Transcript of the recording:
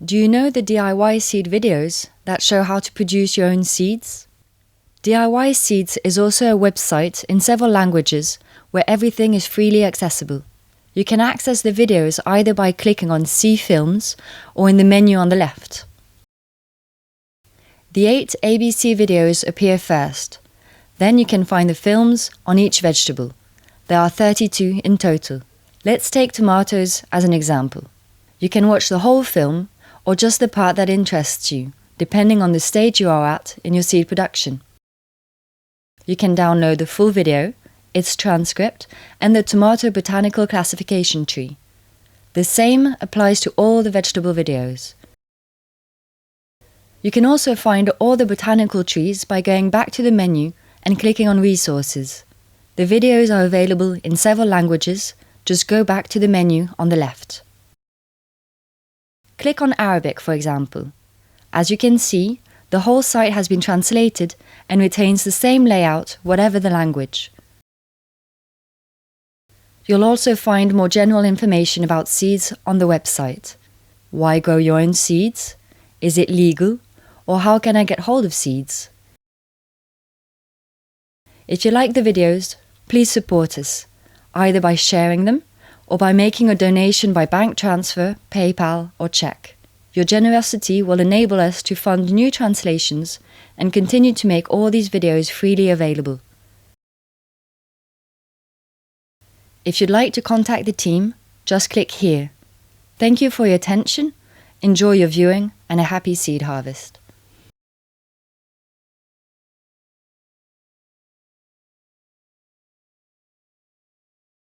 Do you know the DIY seed videos that show how to produce your own seeds? DIYseeds is also a website in several languages where everything is freely accessible. You can access the videos either by clicking on See Films or in the menu on the left. The 8 ABC videos appear first. Then you can find the films on each vegetable. There are 32 in total. Let's take tomatoes as an example. You can watch the whole film or just the part that interests you, depending on the stage you are at in your seed production. You can download the full video, its transcript, and the tomato botanical classification tree. The same applies to all the vegetable videos. You can also find all the botanical trees by going back to the menu and clicking on Resources. The videos are available in several languages. Just go back to the menu on the left. Click on Arabic, for example. As you can see, the whole site has been translated and retains the same layout, whatever the language. You'll also find more general information about seeds on the website. Why grow your own seeds? Is it legal? Or how can I get hold of seeds? If you like the videos, please support us, either by sharing them or by making a donation by bank transfer, PayPal or check. Your generosity will enable us to fund new translations and continue to make all these videos freely available. If you'd like to contact the team, just click here. Thank you for your attention, enjoy your viewing, and a happy seed harvest.